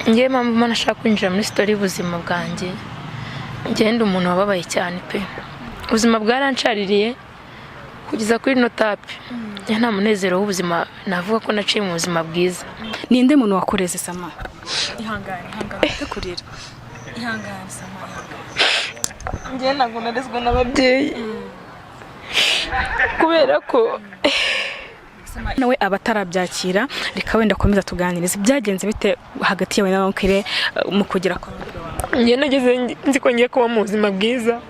ngiye mama nashaka kwinjira muri story y'ubuzima bwanjye. Ngenda umuntu wababaye cyane pe. Ubuzima bwarancaririye kugeza kuri no tapi. Nta munezero w'ubuzima navuga ko naciye mu buzima bwiza. Ninde muntu wakoreze Sama? Ihangane kurira. Ihangane Sama. Ngiye ntabwo narezwe n'ababyeyi. Kubera ko nawe abatarabyakira reka wenda komeza tuganiriza byagenze bite hagati yawe n'abakire mu kugira ko ngiye nageze nzi ko ngiye kuba mu buzima bwiza.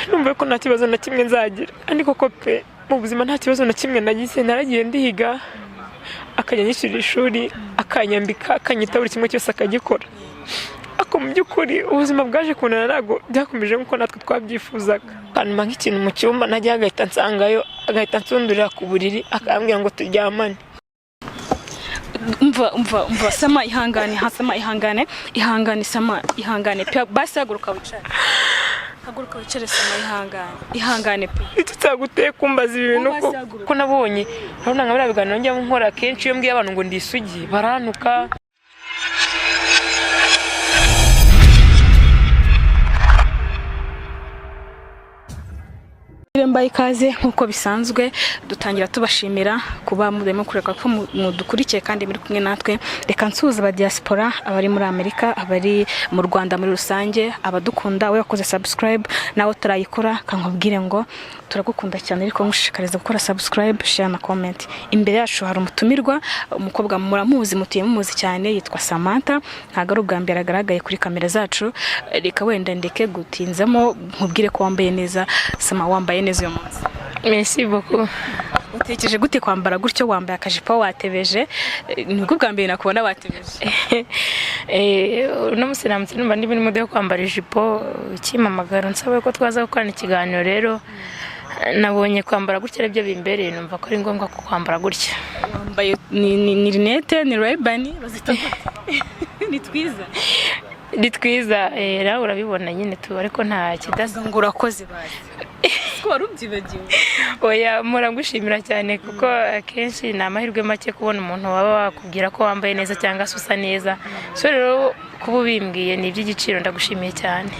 Numva ko nta kibazo na kimwe nzagira, ariko ko pe mu buzima nta kibazo na kimwe nagize. Naragiye ndihiga, akajya nyishyurira ishuri, akanyambika, akanyita buri kimwe cyose akagikora. Ako mu by'ukuri ubuzima bwaje kunana ntago byakomeje nk'uko natwe twabyifuzaga. Hanyuma nk'ikintu mu cyumba najya agahita nsangayo, agahita nsundurira ku buriri, akambwira ngo turyamane. umva Sama ihangane Sama ihangane pe basi haguruka wicare Sama ihangane pe Icyo cyaguteye kumbaza ibintu ko nabonye urabona nka birabiganiro njya nkora kenshi iyo mbwiye abantu ngo ndisugi baranuka. Mbaye ikaze nkuko bisanzwe dutangira tubashimira kuba muremo kureka ko mudukurikiye kandi muri kumwe natwe. Reka nsuhuza aba diaspora abari muri Amerika, abari mu Rwanda muri rusange, abadukunda we wakoze subscribe nawe turayikora kankubwire ngo turagukunda cyane, ariko ngushishikariza gukora subscribe, share na comment. Imbere yacu hari umutumirwa, umukobwa muramuzi mutiye muzi cyane, yitwa Samantha. Ntago ari ubwambere agaragaye kuri kamera zacu. Reka wenda ndeke gutinzamo nkubwire ko wambaye neza. Sama wambaye neza uyu munsi. Merci beaucoup. Utekereje gute kwambara gutyo wambaye akajipo watebeje? Nibwo bwa mbere nakubona watebeje. No musinamutse numva ndi muri mode yo kwambara ijipo kimamagara nsabe ko twaza gukorana ikiganiro. Rero nabonye kwambara gutya aribyo bimbereye, numva ko ari ngombwa ko kwambara gutya. Wambaye ni rinete ni Ray-Ban bazita ni twiza. Ni twiza rero urabibona nyine tu, ariko nta kidaza ngo urakoze bazi. Warubyibagiwe. Oya murangushimira cyane kuko akenshi ni amahirwe make kubona umuntu waba wakubwira ko wambaye neza cyangwa se usa neza. So rero kuba ubimbwiye ni iby'igiciro, ndagushimiye cyane.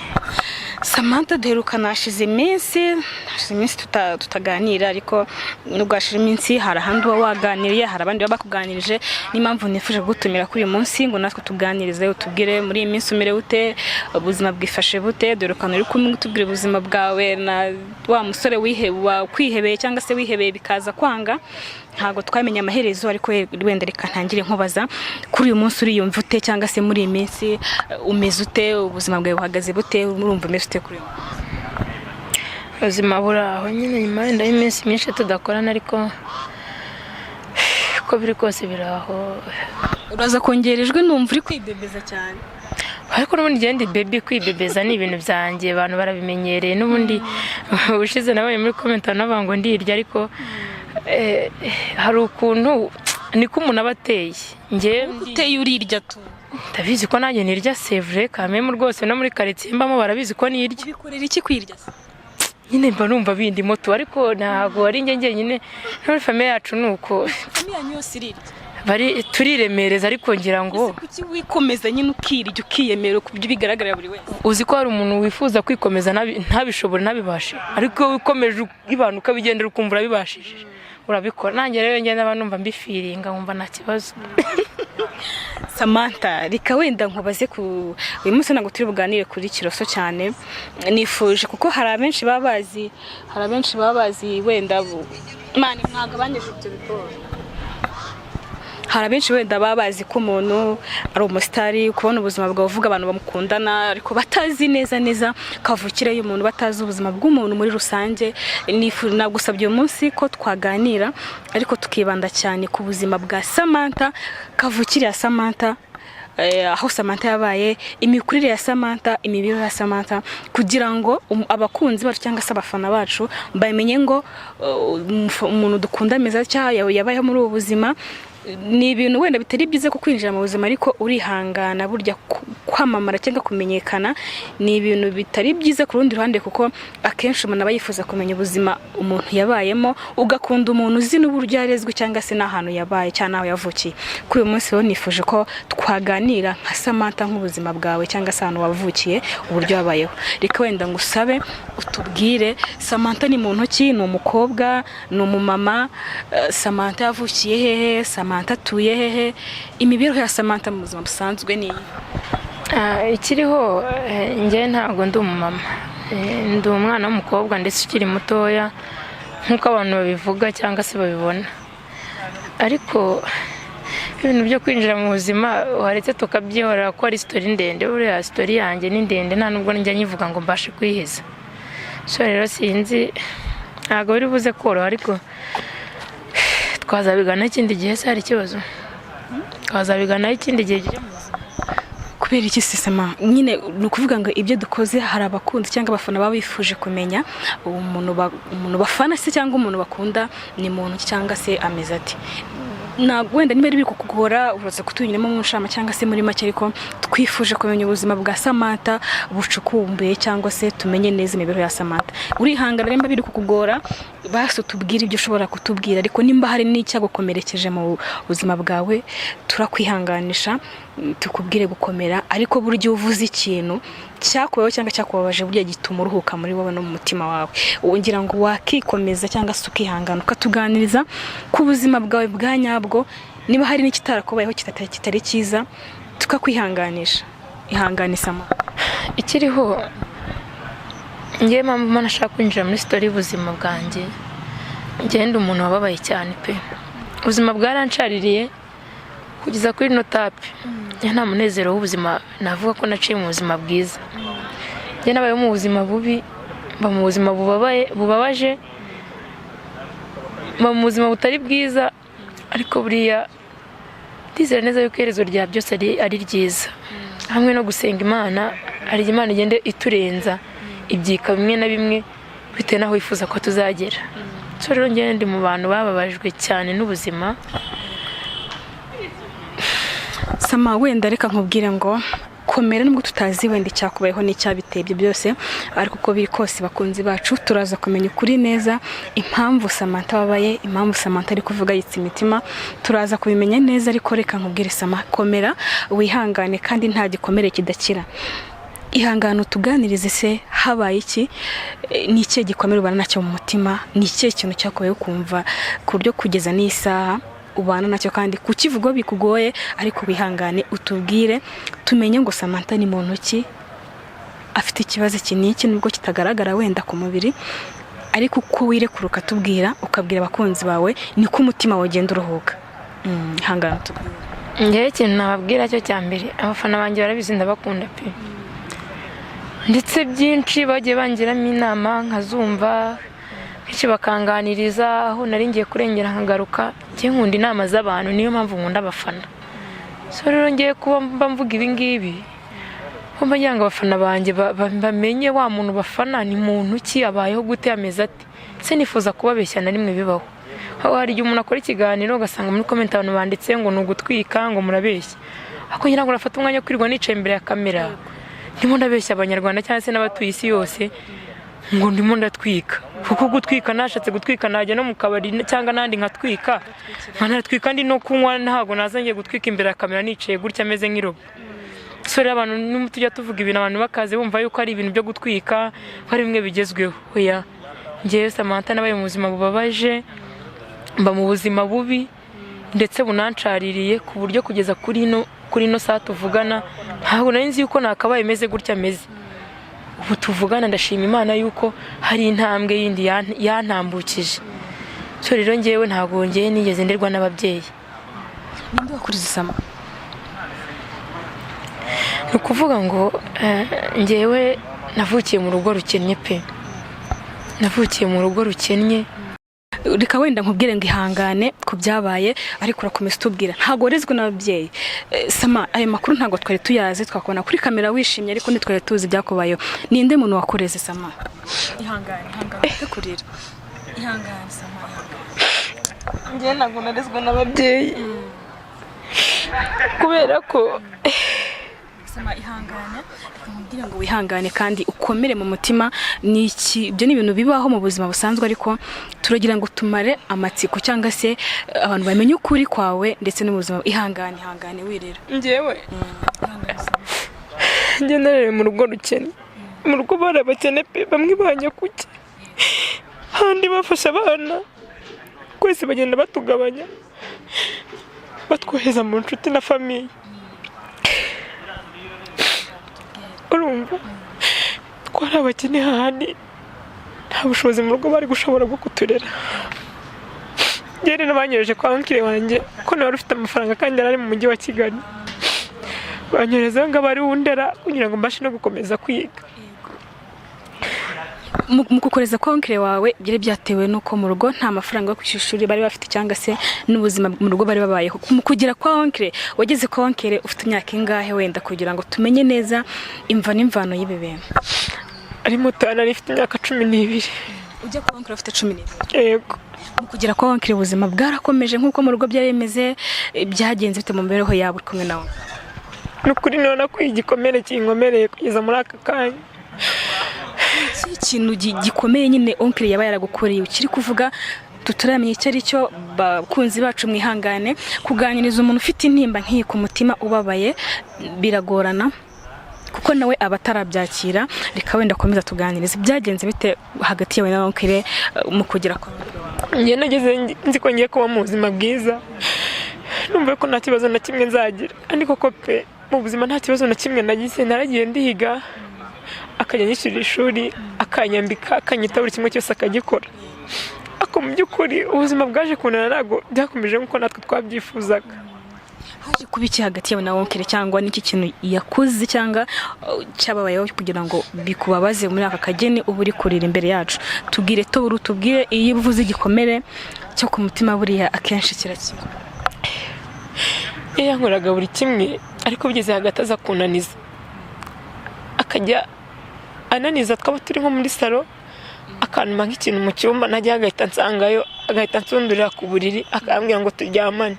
Samantha duherukana hashize iminsi tutaganira, ariko nubwo hashize iminsi hari ahandi waganiriye, hari abandi bakuganirije. N'impamvu nifuje gutumira kuri uyu munsi ngo natwe tuganirize, utubwire muri iyi minsi umere ute, ubuzima bwifashe bute. Duherukana uri kumwe tubwire ubuzima bwawe na wa musore kwihebeye cyangwa se wihebeye bikaza kwanga. Ntago twamenye amaherezo, ariko wenda reka ntangire nkubaza kuri uyu munsi uriyumva ute, cyangwa se muri iyi minsi umeze ute, ubuzima bwawe buhagaze bute, urumva umeze ute kuri uyu ubuzima buraho nyine nyuma wenda y'iminsi myinshi tudakorana, ariko ko biri kose biraho. Uraza kongerejwe numva uri kwidebeza cyane. Ariko n'ubundi genda baby kwidebeza ni ibintu byanjye, abantu barabimenyereye. N'ubundi ubushize nabonye muri comment nabango ndirya, ariko hari ukuntu niko umuntu abateye. Ngiye uteye urirya tu. Ndabizi ko nanjye nirya sevre kameme rwose, no muri quartier mbamo barabizi ko nirya. Bikorera iki kwirya? Nyine mba numva bindi moto, ariko ntago ari njye nyine no famille yacu nuko. Famille yanyu yose irirya. Bari turiremereza, ariko ngira ngo kuki wikomeza nyine ukirya ukiyemera kubyo bigaragarira buri wese. Uzi ko hari umuntu wifuza kwikomeza ntabishobora nabibashe, ariko wikomeje ibanuka bigendera ukumvura bibashije urabikora. Nanjye rero ngenda abanumva mbifiringa nkumva nta kibazo. Samantha reka wenda nkubaze ku uyu munsi ntabwo turi buganire kuri Kiroso cyane, nifuje kuko hari abenshi babazi wenda mani mwagabanyeje ibyo bikora. Hari abenshi wenda babazi ko umuntu ari umusitari, kubona ubuzima bwawe uvuga abantu bamukundana, ariko batazi neza kavukire y'umuntu, batazi ubuzima bw'umuntu muri rusange. Nagusabye uyu munsi ko twaganira, ariko tukibanda cyane ku buzima bwa Samantha, kavukire ya Samantha, aho Samantha yabaye, imikurire ya Samantha, imibiro ya Samantha, kugira ngo abakunzi bacu cyangwa se abafana bacu bamenye ngo umuntu dukunda meza cyangwa yabayeho muri ubu buzima. Ni ibintu wenda bitari byiza ko kwinjira mu buzima, ariko urihangana burya kwamamara cyangwa kumenyekana ni ibintu bitari byiza ku rundi ruhande, kuko akenshi umuntu aba yifuza kumenya ubuzima umuntu yabayemo, ugakunda umuntu uzi n'uburyo yarezwe cyangwa se n'ahantu yabaye cyangwa n'aho yavukiye. Kuri uyu munsi rero nifuje ko twaganira nka Samantha nk'ubuzima bwawe cyangwa se ahantu wavukiye, uburyo wabayeho. Reka wenda ngusabe utubwire Samantha ni muntu ki, ni umukobwa, ni umumama, Samantha yavukiye hehe, Samantha atuye hehe, imibereho ya Samantha mu buzima busanzwe ni ikiriho. Njye ntabwo ndi umumama, ndi umwana w'umukobwa ndetse ukiri mutoya nk'uko abantu babivuga cyangwa se babibona. Ariko ibintu byo kwinjira mu buzima waretse tukabyihorera ko ari story ndende. Buriya story yanjye ni ndende, nta nubwo njya nyivuga ngo mbashe kuyiheza. So rero sinzi, ntabwo biri buze koroha, ariko twazabigana ikindi gihe. Se hari ikibazo? Twazabigana ikindi gihe. kubera iki sisema nyine ni ukuvuga ngo ibyo dukoze hari abakunzi cyangwa abafana baba bifuje kumenya umuntu bafana se cyangwa umuntu bakunda ni muntu cyangwa se ameze ati. Ntabwo wenda niba biri kukugora uraza kutunyuramo mu nshama cyangwa se muri make, ariko twifuje kumenya ubuzima bwa Samantha bucukumbuye cyangwa se tumenye neza imibereho ya Samantha. Urihangana nimba biri kukugora basi tubwire ibyo ushobora kutubwira, ariko nimba hari n'icyagukomerekeje mu buzima bwawe turakwihanganisha tukubwire gukomera. Ariko buryo uvuze ikintu cyakubaho cyangwa cyakubabaje burya gituma uruhuka muri wowe no mu mutima wawe, wongera ngo wakikomeza cyangwa se ukihangana ukatuganiriza ku buzima bwawe bwa nyabwo. Niba hari n'ikitarakubayeho kitari cyiza tukakwihanganisha. Ihangane Samantha. Ikiriho ngiye mama nashaka kwinjira muri story y'ubuzima bwanjye. Ngende umuntu wababaye cyane pe, ubuzima bwarancaririye kugeza kuri no tapi. Nta munezero w'ubuzima navuga ko naciye mu buzima bwiza. Njye nabaye mu buzima bubi, mu buzima bubabaje, mu buzima butari bwiza, ariko buriya ndizera neza yuko iherezo rya byose ari ryiza. Hamwe no gusenga Imana, hari Imana igende iturenza ibyika bimwe na bimwe bitewe n'aho wifuza ko tuzagera. So rero njye ndi mu bantu bababajwe cyane n'ubuzima. Sama wenda reka nkubwire ngo komera, nubwo tutazi wenda icyakubayeho n'icyabitebye byose, ariko uko biri kose bakunzi bacu turaza kumenya ukuri neza, impamvu Samantha wabaye, impamvu Samantha ari kuvuga yitse imitima, turaza kubimenya neza. Ariko reka nkubwire Sama, komera wihangane kandi nta gikomere kidakira. Ihangane tuganirize se habaye iki, ni cye gikomere ubana nacyo mu mutima, ni cye kintu cyakoye kumva ku buryo kugeza n'isaha ubana nacyo kandi kukivuga bikugoye, ariko bihangane utubwire tumenye ngo Samantha ni muntu ki, afite ikibazo kiniki nubwo kitagaragara wenda ku mubiri, ariko uko wirekuruka tubwira ukabwira abakunzi bawe niko umutima wagenda uruhuka. Ihangane tubwire. Njye ikintu nababwira cyo cyambere, abafana banjye barabizi ndabakunda pe, ndetse byinshi bagiye bangiramo inama nkazumva, bityo bakanganiriza aho nari ngiye kurengera nkagaruka. Njye nkunda inama z'abantu, niyo mpamvu nkunda abafana. So rero ngiye kuba mvuga ibi ngibi ko mbagira ngo abafana banjye bamenye wa muntu bafana ni muntu ki, abayeho gute, ameze ati. Se nifuza kubabeshya na rimwe bibaho. Aho hari igihe umuntu akora ikiganiro ugasanga muri comment abantu banditse ngo nugutwika ngo murabeshya, ako ngira ngo nafata umwanya kwirirwa nicaye imbere ya kamera ndimo ndabeshya abanyarwanda cyangwa se n'abatuye isi yose ngo ndimo ndatwika. Kuko gutwika nashatse gutwika najya no mu kabari cyangwa nandi nkatwika, nkanatwika ndi no kunywa, ntago nazangiye gutwika imbere ya kamera nicaye gutya ameze nk'irobo. So rero abantu n'umutujya tuvuga ibintu abantu bakaze bumva yuko ari ibintu byo gutwika, ari bimwe bigezweho. Oya, ngiye Samantha nabaye mu buzima bubabaje, mba mu buzima bubi ndetse bunancaririye ku buryo kugeza kuri no saa tuvugana ntabwo nari nzi yuko nakabaye meze gutya meze. Ubu tuvugana ndashima Imana yuko hari intambwe yindi yantambukije. So rero ngewe ntabwo ngiye nigeze nderwa n'ababyeyi. Ninde wakuriza Sama? Nukuvuga ngo ngewe navukiye mu rugo rukennye pe, navukiye mu rugo rukennye. Reka wenda nkubwire ngo ihangane ku byabaye, ariko urakomeza utubwira ntago warezwe n'ababyeyi. Sama, ayo makuru ntago twari tuyazi, twakubona kuri kamera wishimye ariko ntitwari tuzi byakubayeho. Ninde muntu wakureze Sama? Ihangane kurira. Ihangane Sama. Ngiye ntago narezwe n'ababyeyi kubera ko Sama ihangane, reka nkubwire ngo wihangane kandi ukomere mu mutima. Ibyo ni ibintu bibaho mu buzima busanzwe, ariko turagira ngo tumare amatsiko cyangwa se abantu bamenye ukuri kwawe ndetse n'ubuzima. Ihangane wirira. Njyewe narere mu rugo rukene, mu rugo bari abakene pe, bamwe banyakuke, handi bafasha abana, twese bagenda batugabanya batwoheza mu nshuti na famiye. Urumva twari abakene handi nta bushobozi mu rugo bari gushobora bwo kuturera. Njye rero banyohereje kwa onkire wanjye ko nawe ufite amafaranga kandi yari ari mu mujyi wa Kigali, banyoherezaho ngo bari wundera kugira ngo mbashe no gukomeza kwiga. Mu kukoreza kwa onkire wawe byari byatewe nuko mu rugo nta mafaranga yo kwishuri bari bafite cyangwa se n'ubuzima mu rugo bari babayeho. Mu kugira kwa onkire, wageze kwa onkire ufite imyaka ingahe wenda kugira ngo tumenye neza imva n'imvano y'ibi bintu? Ari muto, nari mfite imyaka 12. Ujya kwa onkire ufite 12? Yego. Mu kugira kwa onkire ubuzima bwarakomeje nk'uko mu rugo byari bimeze, byagenze bite mu mibereho yawe kumwe nawe? Nukuri none ko igikomere kinkomereye kugeza muri aka kanya. Ikintu gikomeye nyine onkire yaba yaragukoreye ukiri kuvuga tutaramenye icyo ari cyo. Bakunzi bacu mwihangane, kuganiriza umuntu ufite intimba nk'iyi ku mutima ubabaye biragorana kuko nawe aba atarabyakira. Reka wenda komeza tuganiriza byagenze bite hagati yawe na onkire mu kugira kwa onkire? Njye nageze nzi ko ngiye kuba mu buzima bwiza, numva ko nta kibazo na kimwe nzagira, ariko ko pe mu buzima nta kibazo na kimwe nagize. Naragiye ndiga, akajya nyishyurira ishuri, akanyambika, akanyita buri kimwe cyose akagikora. Ako mu by'ukuri ubuzima bwaje kunana ntabwo byakomeje nk'uko natwe twabyifuzaga. Haje kuba iki hagati yawe na onkire, cyangwa n'iki kintu yakuze cyangwa cyababayeho kugira ngo bikubabaze muri aka kageni uba uri kurira imbere yacu? Tubwire tuburu, tubwire iyo uvuze igikomere cyo ku mutima buriya akenshi kirakira. Yankoraga buri kimwe, ariko bigeze hagati aza kunaniza, akajya ananiza. Twaba turi nko muri salo, akanuma nk'ikintu mu cyumba, najya agahita nsangayo, agahita nsundurira ku buriri, akambwira ngo turyamane.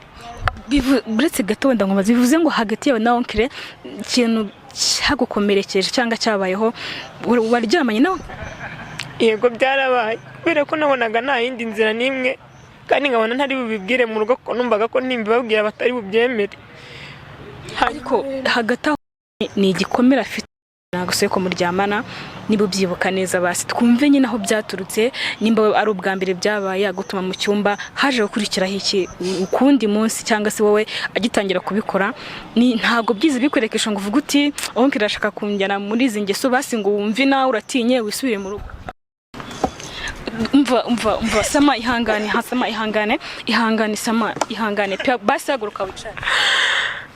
Buretse gato wenda ngo bivuze ngo hagati yawe na onkire ikintu cyagukomerekeje cyangwa cyabayeho waryamanye nawe? Yego byarabaye, kubera ko nabonaga nta yindi nzira n'imwe, kandi nkabona ntari bubibwire mu rugo ko numvaga ko nimbibabwira batari bubyemere. Ariko hagati aho ni igikomere afite, ntabwo ko muryamana. Niba ubyibuka neza basi twumve nyine aho byaturutse, nimba ari ubwa mbere byabaye agutuma mu cyumba, haje gukurikiraho iki ukundi munsi cyangwa se wowe agitangira kubikora? Ntabwo byize bikwerekesha ngo uvuge uti onkire arashaka kunjyana muri izi ngeso, basi ngo wumve nawe uratinye wisubire mu rugo. Umva Sama ihangane, Sama ihangane, Sama ihangane pe, basi haguruka wicare.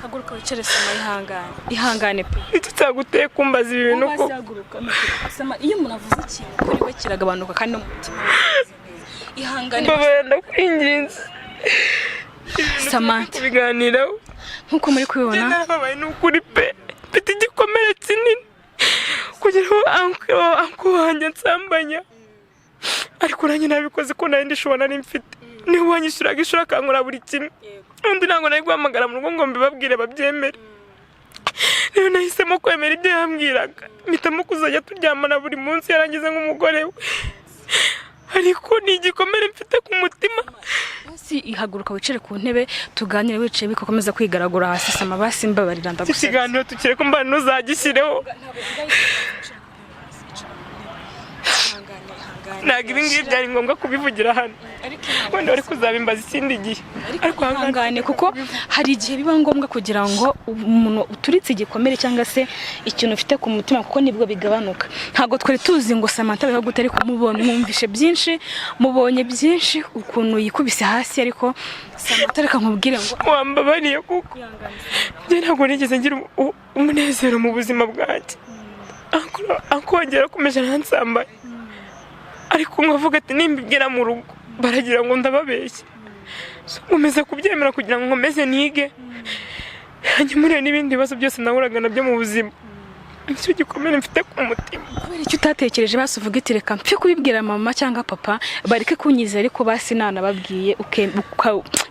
Haguruka wicare Sama, ihangane pe. Icyo cyaguteye kumbaza ibi bintu ko Sama, iyo umuntu avuze ikintu kuri we kiragabanuka kandi no mu mutima ihangane. Babanda kwinginze Sama kubiganiraho nkuko muri kubibona. Narababaye n'ukuri pe, mfite igikomere kinini kugira ngo anko wanjye nsambanya, ariko nanjye nabikoze ko nari ndishobora nari mfite. Niho wanyishyuraga ishuri akankora buri kimwe, undi ntabwo nari guhamagara mu rugo ngo mbibabwire babyemere. Rero nahisemo kwemera ibyo yambwiraga, mpitamo kuzajya turyamana buri munsi yarangiza nk'umugore we, ariko ni igikomere mfite ku mutima. Basi ihaguruka wicare ku ntebe tuganire, wicaye bikakomeza kwigaragura hasi. Sama basi mbabarira ndagusaba ikiganiro tukire ko mbana ntuzagishyireho. Ntabwo ibi ngibi byari ngombwa kubivugira hano, wenda wari kuzabimbaza ikindi gihe. Ariko hangane kuko hari igihe biba ngombwa kugira ngo umuntu uturitse igikomere cyangwa se ikintu ufite ku mutima, kuko nibwo bigabanuka. Ntabwo twari tuzi ngo Samantha biho gutari kumubona, mwumvishe byinshi, mubonye byinshi ukuntu yikubise hasi, ariko Samantha reka nkubwire ngo wambabariye kuko njye ntabwo nigeze ngira umunezero mu buzima bwanjye. Ankongera kumeje nansambaye, ariko nkavuga ati nimbibwira mu rugo baragira ngo ndababeshye. Nkomeza kubyemera kugira ngo nkomeze nige, hanyuma n'ibindi bibazo byose nahuraga nabyo mu buzima. Icyo gikomere mfite ku mutima. Kubera icyo utatekereje basi uvuga iti reka mpfe kubibwira mama cyangwa papa bareke kunyizera, ariko basi nanababwiye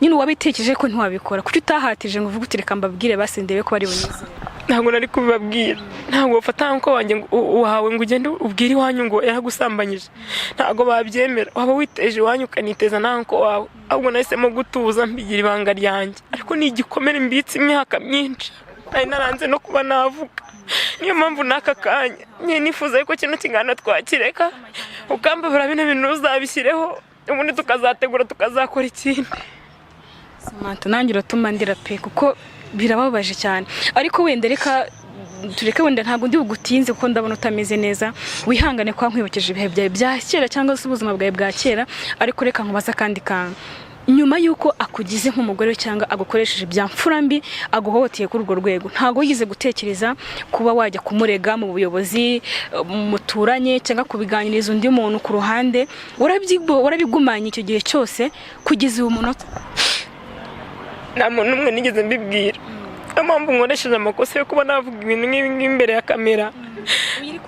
nyine wabitekereje ko ntiwabikora. Kuki utahatije ngo uvuge uti reka mbabwire basi ndebe ko bari bunyizere? ntabwo nari kubibabwira, ntabwo bafata nko wanjye wawe ngo ugende ubwire iwanyu ngo yaragusambanyije, ntabwo babyemera. Waba witeje iwanyu ukaniteza nko wawe, ahubwo nahisemo gutuza mbigira ibanga ryanjye, ariko ni igikomere mbitse imyaka myinshi nari naranze no kuba navuga. Niyo mpamvu n'aka kanya nifuza yuko kino kiganiro twakireka ukambabura bino bintu uzabishyireho, ubundi tukazategura tukazakora ikindi. Samantha nanjye uratuma ndira pe, kuko birababaje cyane. Ariko wenda reka tureke, wenda ntabwo ndi bugutinze kuko ndabona utameze neza, wihangane kwa nkwibukeje ibihe byawe bya kera cyangwa se ubuzima bwawe bwa kera. Ariko reka nkubaza kandi kantu, nyuma yuko akugize nk'umugore we cyangwa agukoresheje bya mfura mbi, aguhohoteye kuri urwo rwego, ntabwo yize gutekereza kuba wajya kumurega mu buyobozi muturanye cyangwa kubiganiriza undi muntu ku ruhande? Warabigumanye icyo gihe cyose kugeza uyu munota? Nta muntu umwe nigeze mbibwira. Niyo mpamvu nkoresheje amakosa yo kuba navuga ibintu nk'ibi imbere ya kamera,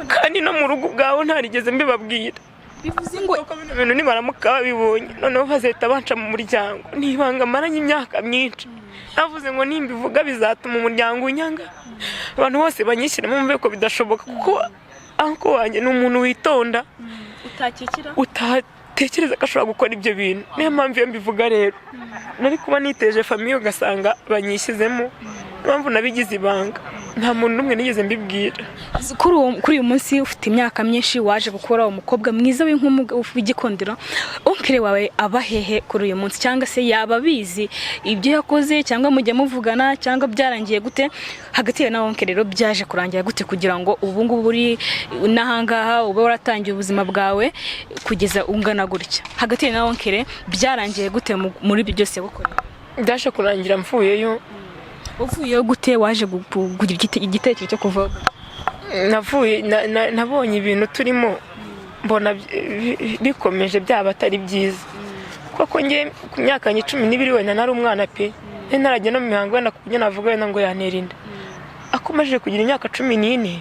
kandi no mu rugo ubwaho ntarigeze mbibabwira. Bivuze ngo bino bintu nibaramuka babibonye noneho bazahita banca mu muryango. Ni ibanga maranye imyaka myinshi, navuze ngo nimbivuga bizatuma umuryango unyanga, abantu bose banyishyiramo mve ko bidashoboka, kuko anko wanjye ni umuntu witonda utatekereza ko ashobora gukora ibyo bintu. Niyo mpamvu iyo mbivuga rero nari kuba niteje famiye ugasanga banyishyizemo, mpamvu nabigize ibanga. Nta muntu n'umwe nigeze mbibwira. Kuri uyu munsi ufite imyaka myinshi, waje gukora umukobwa mwiza w'igikondero, onkere wawe aba hehe kuri uyu munsi? Cyangwa se yaba abizi ibyo yakoze, cyangwa mujya muvugana, cyangwa byarangiye gute hagati yawe na onkere? Rero byaje kurangira gute kugira ngo ubu ngubu uri n'ahangaha ube waratangiye ubuzima bwawe kugeza ungana gutya? Hagati yawe na onkere byarangiye gute muri ibyo byose gukora? Byaje kurangira mvuyeyo. Uvuyeyo gute? Waje kugira igitekerezo cyo kuvuga? Nabonye ibintu turimo mbona bikomeje byaba atari byiza, kuko ngiye ku myaka 12 wenda nari umwana pe, ntarajya no mu mihango wenda kuburyo navuga wenda ngo yantera inda. Akomeje kugira imyaka 14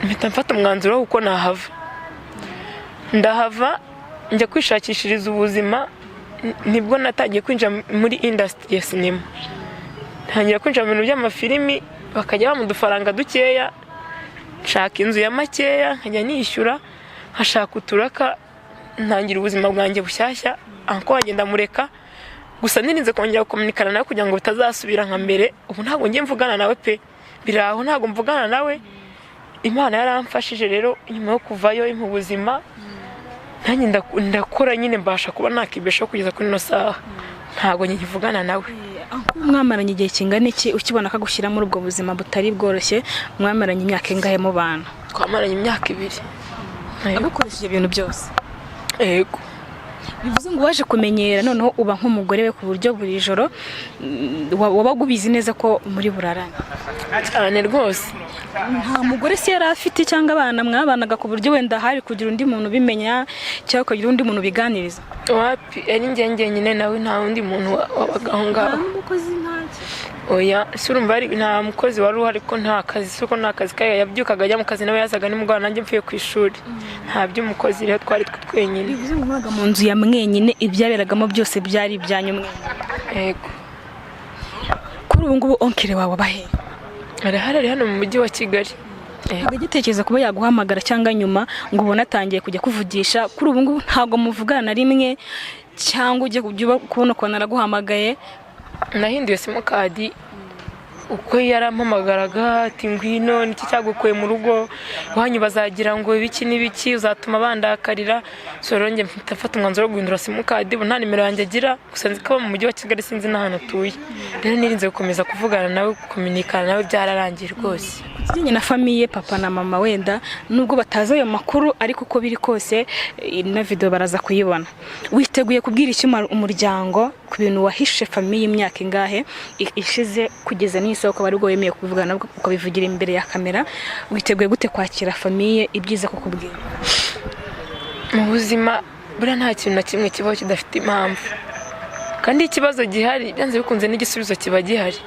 mpita mfata umwanzuro w'uko nahava. Ndahava njya kwishakishiriza ubuzima. Nibwo natagiye kwinjira muri industry ya cinema, ntangira kwinjira mu bintu by'amafilimi, bakajya bamuha udufaranga dukeya, nshaka inzu ya makeya nkajya nishyura, nkashaka uturaka, ntangira ubuzima bwanjye bushyashya. Anko wanjye ndamureka, gusa nirinze kongera gukomunikana nawe kugira ngo bitazasubira nka mbere. Ubu ntabwo ngiye mvugana nawe pe, biraho ntabwo mvugana nawe. Imana yaramfashije rero nyuma yo kuvayo mu buzima, nanjye ndakora nyine mbasha kuba nakibeshaho kugeza kuri ino saha. Ntabwo nkivugana nawe. Mwamaranye igihe kingana iki ukibona ko agushyira muri ubwo buzima butari bworoshye? Mwamaranye imyaka ingahe mu bantu? Twamaranye imyaka 2. Agukoresheje ibintu byose? Yego. Bivuze ngo waje kumenyera noneho uba nk'umugore we ku buryo buri joro wabaga ubizi neza ko muri burarane? Cyane rwose. Nta mugore se yari afite cyangwa abana mwabanaga ku buryo wenda hari kugira undi muntu ubimenya cyangwa kugira undi muntu biganiriza? Wapi, ari njye nyine nawe, nta undi muntu wabaga aho ngaho. Nta mukozi ntacyo? Oya, surumva ari nta mukozi wari uhari, ko nta kazi, suko nta kazi kaye yabyukaga ajya mu kazi nawe yazaga nimugoroba nanjye mvuye ku ishuri. Nta by'umukozi rero, twari twenyine. Bivuze ngo mwaga mu nzu ya mwenyine, ibyaberagamo byose byari ibyanyu mwenyine? Yego. Kuri ubu ngubu onkere wawe abahe? Arahari hano mu mujyi wa Kigali. Ntabwo agitekereza kuba yaguhamagara cyangwa nyuma ngo ubone atangiye kujya kuvugisha? Kuri ubu ngubu ntabwo muvugana na rimwe, cyangwa ujye kubona ukuntu araguhamagaye? Nahinduye simukadi, uko yarampamagaraga ati ngwino niki cyagukuye mu rugo iwanyu, bazagira ngo ibiki n'ibiki, uzatuma bandakarira. So rero njye mfata umwanzuro wo guhindura simukadi. Ubu nta nimero yanjye agira, gusa nzi ko mu mujyi wa Kigali sinzi n'ahantu utuye. Rero nirinze gukomeza kuvugana nawe, kukominikana nawe byararangiye rwose. Kijyanye na famiye, papa na mama wenda nubwo bataza ayo makuru, ariko uko biri kose na video baraza kuyibona. Witeguye kubwira iki umuryango ku bintu wahishe famiye imyaka ingahe ishize kugeza n'isoko bari wemeye kuvugana ukabivugira imbere ya kamera? Witeguye gute kwakira famiye ibyiza kukubwira? Mu buzima bura nta kintu na kimwe kibaho kidafite impamvu, kandi ikibazo gihari byanze bikunze n'igisubizo kiba gihari.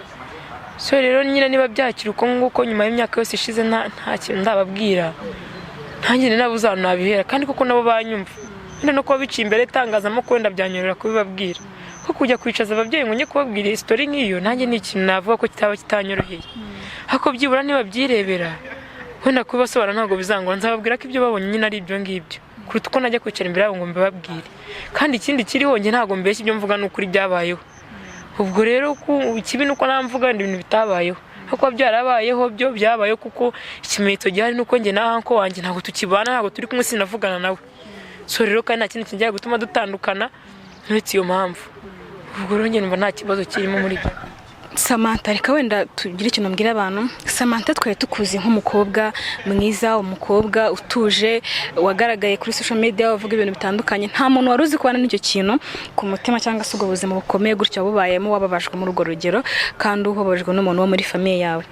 So rero nyine niba byakira uko nguko nyuma y'imyaka yose ishize nta kintu ndababwira, ntangire nabo uzanabihera, kandi kuko nabo banyumva. Wenda no kuba biciye imbere itangazamakuru wenda byanyurira kubibabwira, ko kujya kwicaza ababyeyi ngo njye kubabwira story nk'iyo nanjye ni ikintu navuga ko kitaba kitanyoroheye hako byibura ntibabyirebera wenda kubasobanura ntabwo bizangora nzababwira ko ibyo babonye nyine ari ibyo ngibyo kuruta uko najya kwicara imbere yabo ngo mbibabwire kandi ikindi kiriho njye ntabwo mbeshya ibyo mvuga ni ukuri byabayeho ubwo rero ikibi nuko namvuga ibintu bitabayeho kuko byarabayeho byo byabayeho kuko ikimenyetso gihari nuko njye na hanko wanjye ntabwo tukibana ntabwo turi kumwe sinavugana nawe so rero kandi nta kintu kijya gutuma dutandukana uretse iyo mpamvu ubwo rero njye numva nta kibazo kirimo muri byo. Samantha reka wenda tugire ikintu mbwira abantu. Samantha twari tukuzi nk'umukobwa mwiza, umukobwa utuje wagaragaye kuri social media wavuga ibintu bitandukanye, nta muntu wari uzi kubana n'icyo kintu ku mutima cyangwa se ubwo buzima bukomeye gutyo wabubayemo wababajwe muri urwo rugero kandi uhobojwe n'umuntu wo muri famille yawe.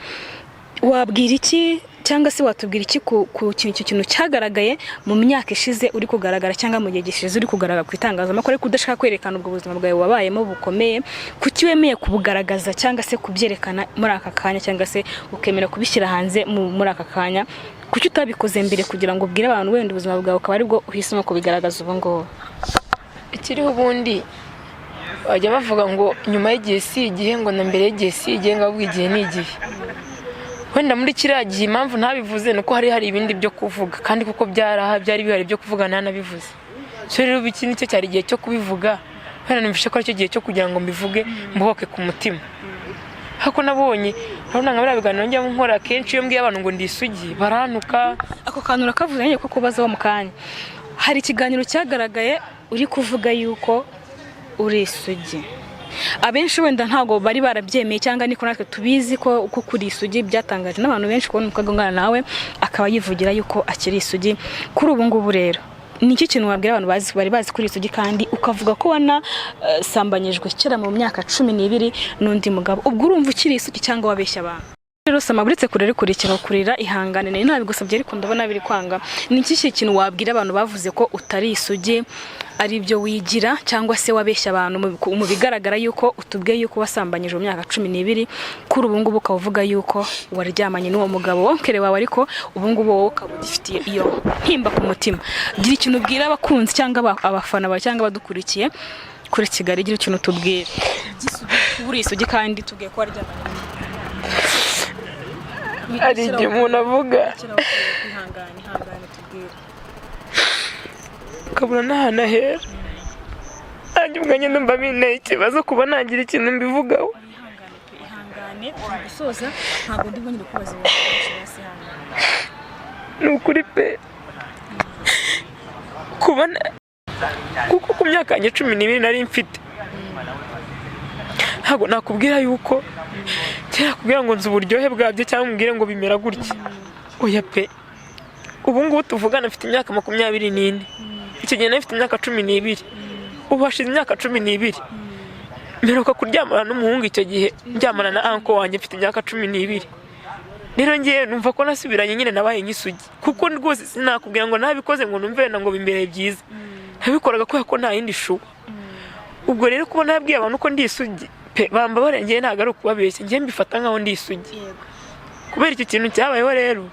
Wabwira iki cyangwa se watubwira iki ku kintu cyagaragaye mu myaka ishize uri kugaragara cyangwa mu gihe gishize uri kugaragara ku itangazamakuru ariko udashaka kwerekana ubwo buzima bwawe wabayemo bukomeye, kuki wemeye kubugaragaza cyangwa se kubyerekana muri aka kanya cyangwa se ukemera kubishyira hanze muri aka kanya, kuki utabikoze mbere kugira ngo ubwire abantu wenda ubuzima bwawe ukaba aribwo uhisemo kubigaragaza ubu ngubu? Ikiriho ubundi bajya bavuga ngo nyuma y'igihe si igihe ngo na mbere y'igihe si igihe ngo ahubwo igihe ni igihe. Wenda muri kiriya gihe impamvu ntabivuze nuko hari ibindi byo kuvuga kandi kuko byari bihari byo kuvuga nanabivuze. So rero iki nicyo cyari igihe cyo kubivuga, wenda numvishe ko aricyo gihe cyo kugira ngo mbivuge mbohoke ku mutima. Hako nabonye urabona nka biganiro njya nkora kenshi iyo mbwiye abantu ngo ndi isugi baranuka. Ako kantu urakavuze nyine ko kubaza wo mukanya. Hari ikiganiro cyagaragaye uri kuvuga yuko uri isugi. Abenshi wenda ntago bari barabyemeye cyangwa niko natwe tubizi ko kuri isugi byatangaje n'abantu benshi kubona umukagongana nawe akaba yivugira yuko akiri isugi. Kuri ubu ngubu rero ni iki kintu wabwira abantu bari bazi kuri isugi kandi ukavuga ko wana sambanyijwe kera mu myaka 12 n'undi mugabo, ubwo urumva ukiri isugi cyangwa wabeshya abantu? Rero Sama buretse kurira kurira ihangane nari nabigusabye ariko ndabona biri kwanga. Ni iki kintu wabwira abantu bavuze ko utari isugi ari byo wigira cyangwa se wabeshya abantu mu bigaragara yuko utubwiye yuko wasambanyije mu myaka 12 kuri ubu ngubu ukavuga yuko waryamanye n'uwo mugabo wonkere wawe ariko ubu ngubu wowe ukaba ugifitiye iyo ntimba ku mutima? Gira ikintu ubwira abakunzi cyangwa abafana bawe cyangwa badukurikiye kuri Kigali, gira ikintu tubwire uri isugi kandi tubwiye ko waryamanye ari igihe umuntu avuga ihangane tubwire ukabona n'ahantu ahera nanjye ubwanjye ndumva binteye ikibazo kuba nagira ikintu mbivugaho. Ihangane gusoza ntabwo ndi bwongere kubaza ibintu ni ukuri pe kubona kuko ku myaka yanjye 12 nari mfite ntabwo nakubwira yuko kera kugira ngo nzi uburyohe bwabyo cyangwa mbwire ngo bimera gutya. Oya pe ubu ngubu tuvugana mfite imyaka 24, icyo gihe nafite imyaka 12, ubu hashize imyaka 12 mperuka kuryamana n'umuhungu icyo gihe njyamana na anko wanjye mfite imyaka 12. Rero ngiye numva ko nasubiranye nyine nabaye nk'isugi kuko rwose sinakubwira ngo nabikoze ngo numve ngo bimbereye byiza, nabikoraga ko nta yindi shu. Ubwo rero kuba nabwiye abantu ko ndi isugi pe bamba barengeye ntago ari ukubabeshya, ngiye mbifata nkaho ndi isugi kubera iki kintu cyabayeho. Rero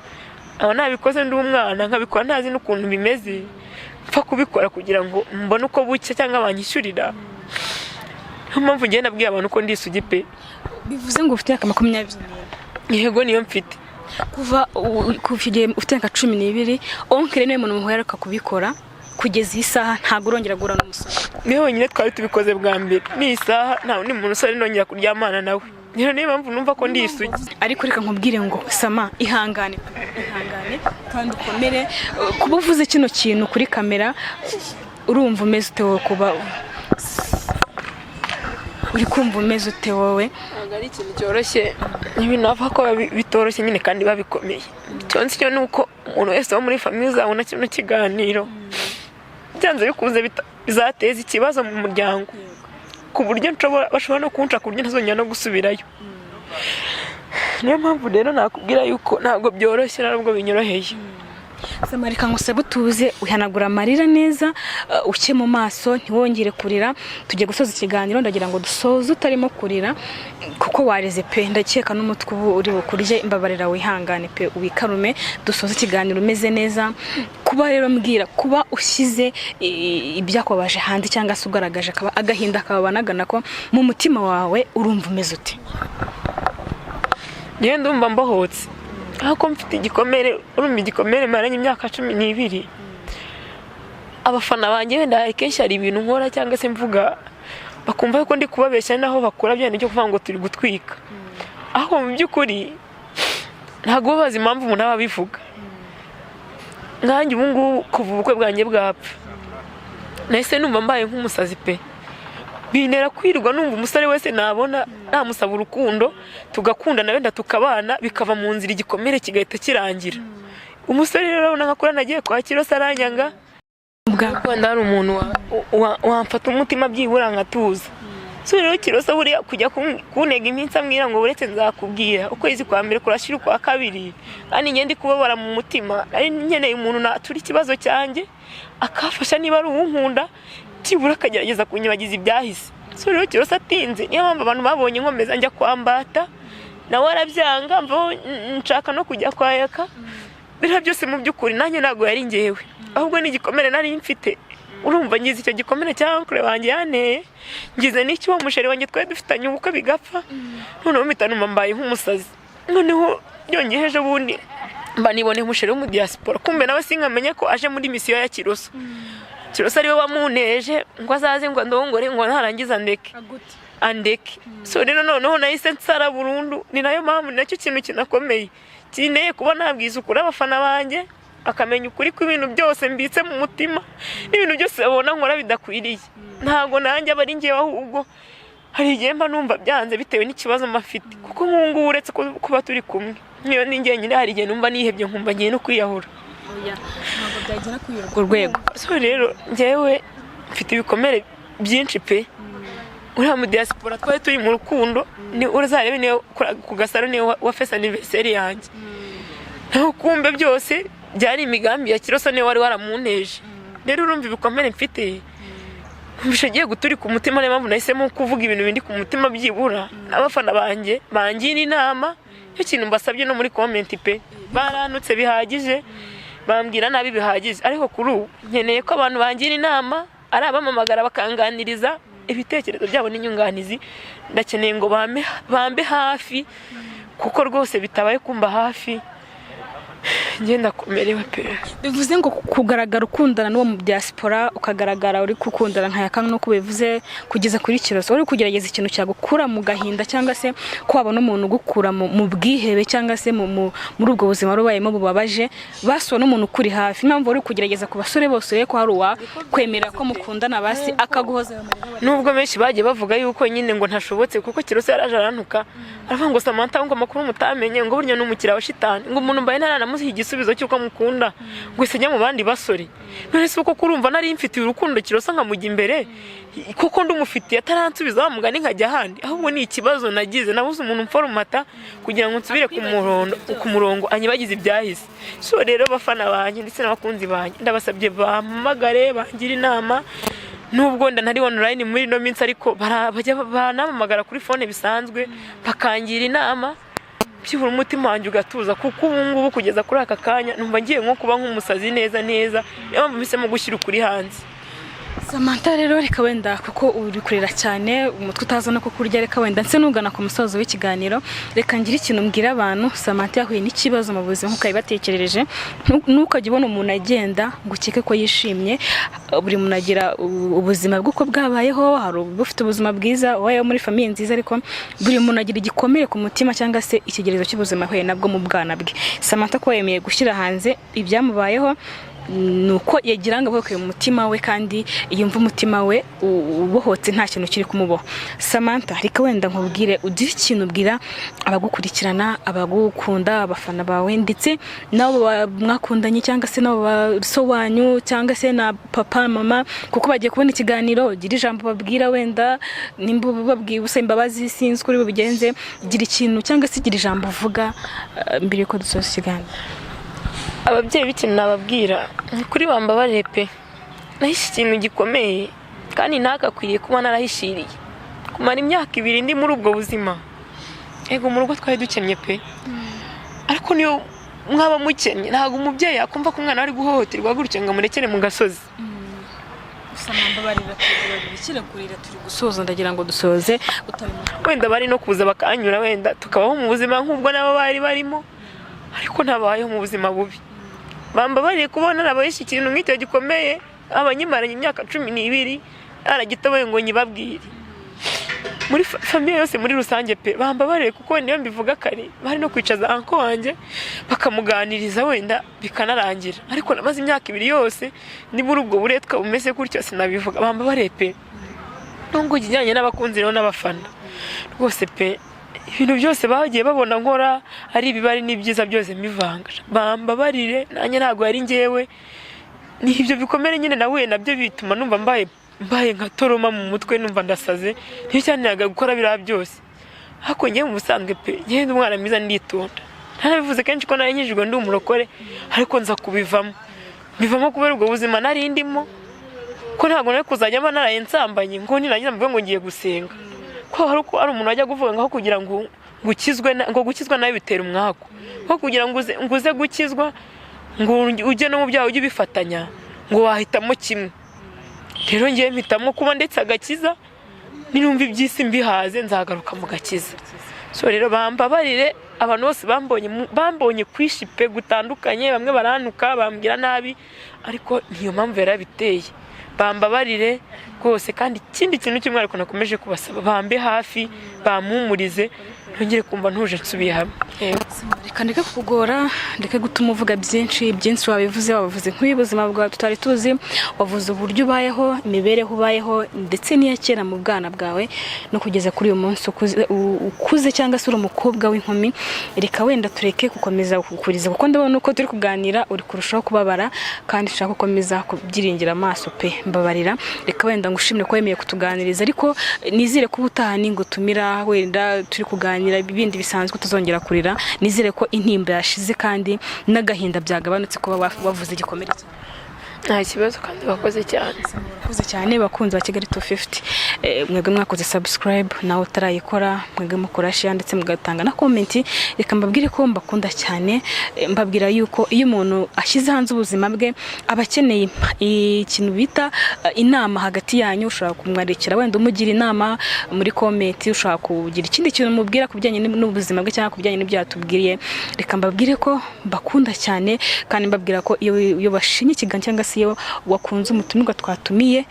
aba nabikoze ndi umwana nkabikora ntazi n'ukuntu bimeze, pfa kubikora kugira ngo mbone uko bucya cyangwa abanyishyurira. Niyo mpamvu ngiye nabwiye abantu ko ndi isugi pe. Bivuze ngo ufite 24? Yego niyo mfite. Kuva igihe ufite 12 onkere niwe muntu muheruka kubikora kugeza isaha ntago urongera gura n'umusore? Niyo nyine twari tubikoze bwa mbere ni isaha nta undi muntu usari nongera kuryamana nawe. Niyo mpamvu numva ko ndi isugi. Ariko reka nkubwire ngo Sama ihangane kandi ukomere. Kuba uvuze kino kintu kuri kamera urumva umeze ute wowe? Kuba uri kumva umeze ute wowe? Ntabwo ari ikintu cyoroshye, ibintu bavuga ko bitoroshye nyine kandi babikomeye. Cyonse cyo nuko umuntu wese wo muri famille uzabona kino kiganiro byanze bikunze bizateza ikibazo mu muryango ku buryo bashobora no kunca ku buryo ntazongera no gusubirayo. Niyo mpamvu rero nakubwira yuko ntabwo byoroshye ntabwo binyoroheye. Samarika ngusaba utuze uhanagura amarira neza uke mu maso ntiwongere kurira tujye gusoza ikiganiro ndagira ngo dusoze utarimo kurira kuko wareze pe ndakeka n'umutwe ubu uri bukurye imbabarira wihangane pe ubikarume dusoze ikiganiro umeze neza kuba rero mbwira kuba ushyize ibyakobaje hanze cyangwa se ugaragaje akaba agahinda kabanagana ko mu mutima wawe urumva umeze ute Njye ndumva mbohotse ako mfite igikomere urumva igikomere maranye imyaka 12 abafana banjye wenda kenshi ari ibintu nkora cyangwa se mvuga bakumva ko ndi kubabeshya naho bakora byane cyo kuvuga ngo turi gutwika aho mu byukuri ntago bazi impamvu umuntu aba bivuga nkanjye ubu ngubu kuva ubukwe bwanjye bwapfa nahise numva mbaye nk'umusazi pe binera kwirwa numva umusore wese nabona namusaba urukundo tugakundana wenda tukabana bikava mu nzira igikomere kigahita kirangira umusore rero nakakora nagiye kwa Kirosa aranyanga ubwo ndari umuntu wamfata umutima byibura nkatuza so rero Kirosa buriya kujya kunega iminsi amwira ngo uretse nzakubwira ukwezi kwa mbere kurashira kwa kabiri kandi ngende kubabara mu mutima ari nkeneye umuntu naturi ikibazo cyanjye akafasha niba ari uwunkunda kibura kagerageza kunyibagiza ibyahise so rero Kirosa atinze niyo mpamvu abantu babonye nkomeza njya kwambata nawe arabyanga mvo nshaka no kujya kwa Yaka bira byose mu byukuri nanjye nago yari ngewe ahubwo ni igikomere nari mfite urumva ngize icyo gikomere cyankure wanjye yaneye ngize n'icyo uwo musheri wanjye twari dufitanye ubukwe bigapfa noneho mitanuma mbaye nk'umusazi noneho byongeheje bundi mba nibone musheri wo mu diaspora kumbe nawe sinkamenye ko aje muri misiyo ya Kirosa Kirosa ariwe wamuneje ngo azaze ngo ndongore ngo ntarangiza andeke so rero noneho nahise nsara burundu ni nayo mpamvu nacyo kintu kinakomeye kineye kuba nabwiza ukuri abafana banjye akamenya ukuri kw'ibintu byose mbitse mu mutima n'ibintu byose babona nkora bidakwiriye ntago nanjye abari ngiye ahubwo hari igihe mba numva byanze bitewe n'ikibazo mafite kuko nkungu uretse kuba turi kumwe niyo ninjye nyine hari igihe numva nihebye nkumva ngiye no kwiyahura ntabwo byagera kuri urwo rwego so rero njyewe mfite ibikomere byinshi pe uriya mu diaspora twari turi mu rukundo ni urazarebe niyo ku Gasaro niyo wa first anniversary yanjye naho kumbe byose byari imigambi ya Kirosa niyo wari waramunteje rero urumva ibikomere mfite bishagiye guturika umutima niyo mpamvu nahisemo kuvuga ibintu bindi ku mutima byibura abafana banjye bangira inama cyo kintu mbasabye no muri comment pe baranutse bihagije bambwira nabi bihagije ariko kuri ubu nkeneye ko abantu bangira inama ari abamamagara bakanganiriza ibitekerezo byabo n'inyunganizi ndakeneye ngo bambe hafi kuko rwose bitabaye kumba hafi ngenda komerewe pe bivuze ngo kugaragara ukundana n'uwo mu diaspora ukagaragara uri kukundana nka Yaka no kubivuze kugeza kuri Kirosa uri kugerageza ikintu cyagukura mu gahinda cyangwa se ko wabona umuntu ugukura mu bwihebe cyangwa se muri ubwo buzima rubayemo bubabaje basuwe n'umuntu kuri hafi impamvu uri kugerageza ku basore bose ko hari uwa kwemera ko mukundana basi akaguhoza nubwo benshi bagiye bavuga yuko nyine ngo ntashobotse kuko Kirosa yaraje arantuka aravuga ngo Samantha ngo makuru mutamenye ngo burya n'umukira wa shitani ngo umuntu mbaye naramuziha igisubizo cyuko mukunda gwese njya mu bandi basore none se uko kurumva nari mfitiye urukundo Kirosa nkamujya imbere kuko ndumufitiye ataransubiza wa mugani nkajya handi ahubwo ni ikibazo nagize nabuze umuntu mforumata kugira ngo nsubire ku murongo anyibagize ibyahise so rero bafana banjye ndetse n'abakunzi banjye ndabasabye bampamagare bangira inama nubwo ntari online muri no minsi ariko bajya banamamagara kuri phone bisanzwe bakangira inama byibura umutima wanjye ugatuza kuko ubu ngubu kugeza kuri aka kanya numva ngiye nko kuba nk'umusazi neza niyo mpamvu mpisemo gushyira ukuri hanze Samantha rero reka wenda kuko uri kurira cyane umutwe utaza no kukurya reka wenda nse nugana ku musozo w'ikiganiro reka ngira ikintu mbwira abantu Samantha yahuye n'ikibazo mu buzima nkuko yabatekerereje nukajya ubona umuntu agenda gukeke ko yishimye buri muntu agira ubuzima bw'uko bwabayeho hari ubufite ubuzima bwiza wayo muri famille nziza ariko buri muntu agira igikomere ku mutima cyangwa se ikigerezo cy'ubuzima ahuye nabwo mu bwana bwe Samantha ko yemeye gushyira hanze ibyamubayeho nuko yagiranga bwo mu mutima we kandi yumva umutima we ubohotse nta kintu kiri kumuboha Samantha reka wenda nkubwire ugira ikintu ubwira abagukurikirana abagukunda abafana bawe ndetse nabo mwakundanye cyangwa se nabo basowanyu cyangwa se na papa mama kuko bagiye kubona ikiganiro gira ijambo babwira wenda nimba babwiye ubusa imbabazi sinzi kuri bubigenze gira ikintu cyangwa se gira ijambo uvuga mbere ko dusoza ikiganiro ababyeyi b'ikintu nababwira ni kuri bambabarire pe, nahishe ikintu gikomeye kandi ntagakwiriye kuba narahishiriye kumara imyaka 2 ndi muri ubwo buzima. Ego mu rugo twari dukennye pe, ariko niyo mwaba mukennye ntabwo umubyeyi yakumva ko umwana ari guhohoterwa gutyo ngo amurekere mu gasozi. Samambabarira bikira kurira turi gusoza ndagira ngo dusoze wenda bari no kuza bakanyura wenda tukabaho mu buzima nk'ubwo nabo bari barimo, ariko ntabayeho mu buzima bubi. Bambabariye kubona nabahishe ikintu nk'icyo gikomeye, abanyimaranye imyaka 12 aragitabaye ngo nyibabwire muri famille yose muri rusange pe. Bambabariye kuko niyo mbivuga kare bari no kwicaza anko wanje bakamuganiriza wenda bikanarangira, ariko namaze imyaka 2 yose ni muri ubwo buretwa bumeze gutyo sinabivuga. Bambabariye pe, nungo kijyanye n'abakunzi rero n'abafana rwose pe, ibintu byose bagiye babona nkora ari ibibari n'ibyiza byose mivanga. Bambabarire nanye ntago yari ngewe, ni ibyo bikomere nyine nawe nabyo bituma numva mbaye nka toroma mu mutwe, numva ndasaze niyo cyaniraga gukora bira byose. Hako ngiye mu busanzwe pe, ngiye umwana mwiza nditonda, narabivuze kenshi ko nari nyijwe ndi umurokore, ariko nza kubivamo kubera ubwo buzima nari ndimo, ko ntago nari kuzajya mba naraye nsambanye ngo nirangiza mvuge ngo ngiye gusenga. Ko ari umuntu wajya kuvuga ngo kugira ngo gukizwa nawe bitera umwako, ko kugira ngo uze gukizwa ngo ujye no mu byaha ujye bifatanya ngo wahitamo kimwe. Rero ngiye mpitamo kuba ndetse agakiza, nirumva ibyisi mbihaze nzagaruka mu gakiza. So rero bambabarire abantu bose bambonye kwishipe gutandukanye, bamwe baranuka bambwira nabi, ariko niyo mpamvu yarabiteye. Bambabarire rwose, kandi ikindi kintu kimwe ariko nakomeje kubasaba bambe hafi bampumurize ntongere kumva ntuje nsubiye hamwe. Reka ndeke kugora, ndeke gutuma uvuga byinshi wabivuze nk'ubuzima bwawe tutari tuzi, wavuze uburyo ubayeho, imibereho ubayeho ndetse n'iya kera mu bwana bwawe no kugeza kuri uyu munsi ukuze cyangwa se uri umukobwa w'inkumi. Reka wenda tureke gukomeza kukuriza kuko ndabona uko turi kuganira uri kurushaho kubabara, kandi nshaka gukomeza kubyiringira amaso pe. Mbabarira, reka wenda ngushimire ko yemeye kutuganiriza, ariko nizire ko ubutaha ningutumira wenda turi kuganira ibindi bisanzwe tuzongera kurira, nizire ko intimba yashize kandi n'agahinda byagabanutse kuba wavuze igikomere. Nta kibazo kandi bakoze cyane bakunze ba Kigali 250. Mwebwe mwakoze subscribe nawe utarayikora, mwebwe mukora share ndetse mugatanga na comment. Reka mbabwire ko mbakunda cyane, mbabwira yuko iyo umuntu ashyize hanze ubuzima bwe abakeneye ikintu bita inama hagati yanyu, ushobora kumwarikira wenda umugira inama muri comment, ushobora kugira ikindi kintu mubwira kubijyanye n'ubuzima bwe cyangwa kubijyanye n'ibyo yatubwiriye. Reka mbabwire ko mbakunda cyane, kandi mbabwira ko iyo bashinye ikiganiro cyangwa se iyo wakunze umutumirwa twatumiye,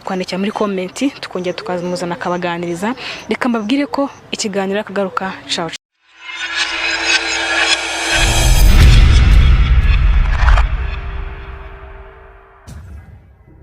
twandikira muri comment tukongera tukazamuzana akabaganiriza. Reka mbabwire ko ikiganiro akagaruka. Ciao.